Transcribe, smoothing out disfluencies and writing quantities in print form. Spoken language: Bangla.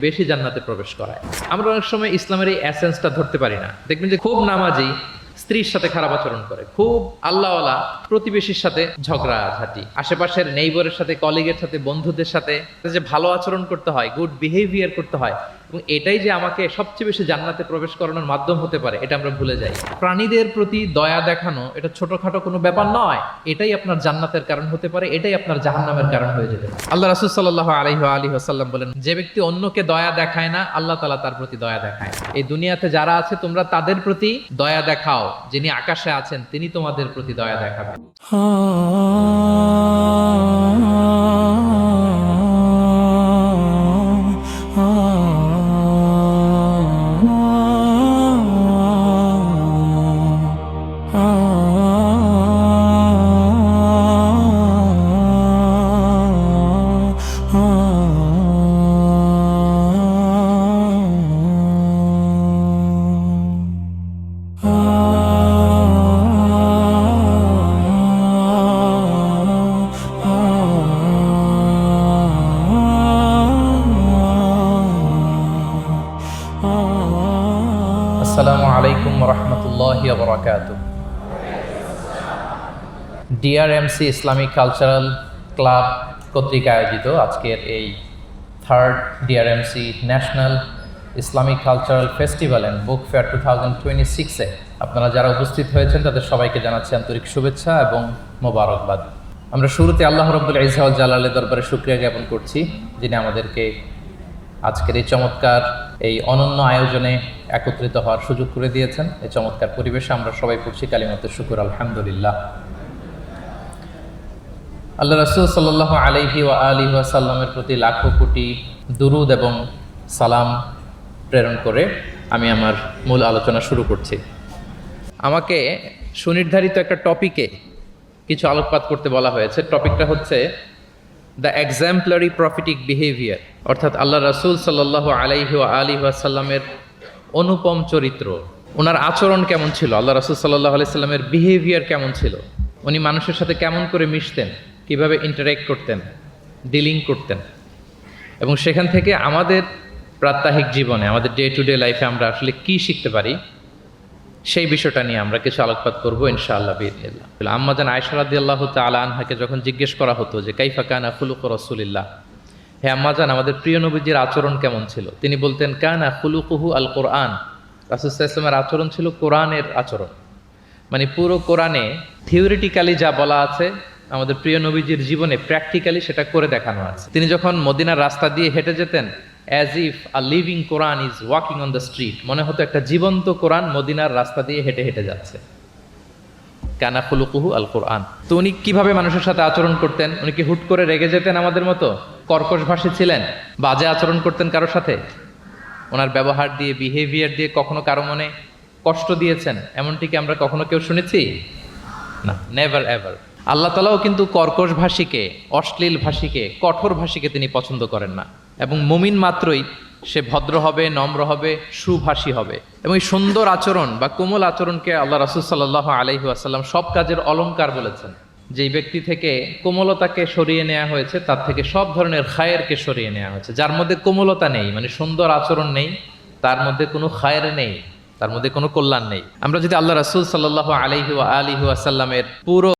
বেশি জান্নাতে প্রবেশ করায়। আমরা অনেক সময় ইসলামের এই এসেন্সটা ধরতে পারি না। দেখবেন যে খুব নামাজি স্ত্রীর সাথে খারাপ আচরণ করে, খুব আল্লাহওয়ালা প্রতিবেশীর সাথে ঝগড়াঝাটি, আশেপাশের নেইবরের সাথে, কলিগের সাথে, বন্ধুদের সাথে যে ভালো আচরণ করতে হয়, গুড বিহেভিয়ার করতে হয়, এবং এটাই যে আমাকে সবচেয়ে বেশি জান্নাতে প্রবেশ করানোর মাধ্যম হতে পারে, এটা আমরা ভুলে যাই। প্রাণীদের প্রতি দয়া দেখানো এটা ছোটখাটো কোনো ব্যাপার নয়, এটাই আপনার জান্নাতের কারণ হতে পারে, এটাই আপনার জাহান্নামের কারণ হয়ে যেতে পারে। আল্লাহ রাসূল সাল্লাল্লাহু আলাইহি ওয়াসাল্লাম বলেন, যে ব্যক্তি অন্যকে দয়া দেখায় না, আল্লাহ তাআলা তার প্রতি দয়া দেখায়। এই দুনিয়াতে যারা আছে তোমরা তাদের প্রতি দয়া দেখাও, যিনি আকাশে আছেন তিনি তোমাদের প্রতি দয়া দেখাবেন। আসসালামু আলাইকুম ওয়া রাহমাতুল্লাহি ওয়া বারাকাতুহু। ডিআরএমসি ইসলামিক কালচারাল ক্লাব কর্তৃক আয়োজিত আজকের এই third DRMC national Islamic cultural festival and book fair 2026-এ আপনারা যারা উপস্থিত হয়েছেন তাদের সবাইকে জানাচ্ছি আন্তরিক শুভেচ্ছা এবং মোবারকবাদ। আমরা শুরুতে আল্লাহ রাব্বুল ইজ্জা ওয়াল জালালের দরবারে শুকরিয়া জ্ঞাপন করছি, যিনি আমাদেরকে আজকের এই চমৎকার এই অনন্য আয়োজনে একত্রিত হওয়ার সুযোগ করে দিয়েছেন। এই চমৎকার পরিবেশে আমরা সবাই পড়ছি কালিমাতে শুকর আলহামদুলিল্লাহ। আল্লাহ রাসূল সাল্লাল্লাহু আলাইহি ওয়া আলিহি ওয়াসাল্লামের প্রতি লাখো কোটি দুরুদ এবং সালাম প্রেরণ করে আমি আমার মূল আলোচনা শুরু করছি। আমাকে সুনির্ধারিত একটা টপিকে কিছু আলোকপাত করতে বলা হয়েছে। টপিকটা হচ্ছে দ্য এক্সাম্পলারি প্রফিটিক বিহেভিয়ার, অর্থাৎ আল্লাহ রাসূল সাল্লাল্লাহু আলাইহি ওয়া আলিহি ওয়াসাল্লামের অনুপম চরিত্র, ওনার আচরণ কেমন ছিল, আল্লাহ রাসূল সাল্লাল্লাহু আলাইহি সাল্লামের বিহেভিয়ার কেমন ছিল, উনি মানুষের সাথে কেমন করে মিশতেন, কিভাবে ইন্টারেক্ট করতেন, ডিলিং করতেন, এবং সেখান থেকে আমাদের প্রাত্যহিক জীবনে, আমাদের ডে টু ডে লাইফে আমরা আসলে কি শিখতে পারি, সেই বিষয়টা নিয়ে আমরা কিছু আলোকপাত করবো ইনশাআল্লাহ বিইذنিল্লাহ। আম্মা জান আয়েশা রাদিয়াল্লাহু তাআলা আনহাকে যখন জিজ্ঞেস করা হতো যে কাইফা কানা খুলুকু রাসূলিল্লাহ, হে আম্মা জান আমাদের প্রিয় নবীজির আচরণ কেমন ছিল, তিনি বলতেন কানা খুলুকুহু আল কোরআন, রাসূল সাল্লাল্লাহু আলাইহি ওয়াসাল্লামের আচরণ ছিল কোরআনের আচরণ। মানে পুরো কোরআনে থিওরিটিক্যালি যা বলা আছে আমাদের প্রিয় নবীজির জীবনে প্র্যাকটিক্যালি সেটা করে দেখানো আছে। তিনি যখন মদিনার রাস্তা দিয়ে হেঁটে যেতেন, as if a living Quran is walking on the street, মনে হতো একটা জীবন্ত কোরআন মদিনার রাস্তা দিয়ে হেঁটে হেঁটে যাচ্ছে। কানা খুলুকুহু আল কোরআন। তো উনি কিভাবে মানুষের সাথে আচরণ করতেন? উনি কি হুট করে রেগে যেতেন আমাদের মতো? কর্কশভাষী ছিলেন? বাজে আচরণ করতেন কারোর সাথে? ওনার ব্যবহার দিয়ে, বিহেভিয়ার দিয়ে কখনো কারো মনে কষ্ট দিয়েছেন এমনটি কি আমরা কখনো কেউ শুনেছি? না, নেভার এভার। আল্লাহ তাআলাও কিন্তু কর্কশ ভাষীকে, অশ্লীল ভাষীকে, কঠোর ভাষীকে তিনি পছন্দ করেন না, এবং মুমিন মাত্রই সে ভদ্র হবে, নম্র হবে, সুভাষী হবে। এবং এই সুন্দর আচরণ বা কোমল আচরণকে আল্লাহ রাসূল সাল্লাল্লাহু আলাইহি ওয়াসাল্লাম সব কাজের অলংকার বলেছেন। যেই ব্যক্তি থেকে কোমলতাকে সরিয়ে নেওয়া হয়েছে তার থেকে সব ধরনের খায়েরকে সরিয়ে নেওয়া হয়েছে। যার মধ্যে কোমলতা নেই, মানে সুন্দর আচরণ নেই, তার মধ্যে কোনো খায়ের নেই, তার মধ্যে কোনো কল্যাণ নেই। আমরা যদি আল্লাহ রাসূল সাল্লাল্লাহু আলাইহি ওয়া আলিহি ওয়াসাল্লামের পুরো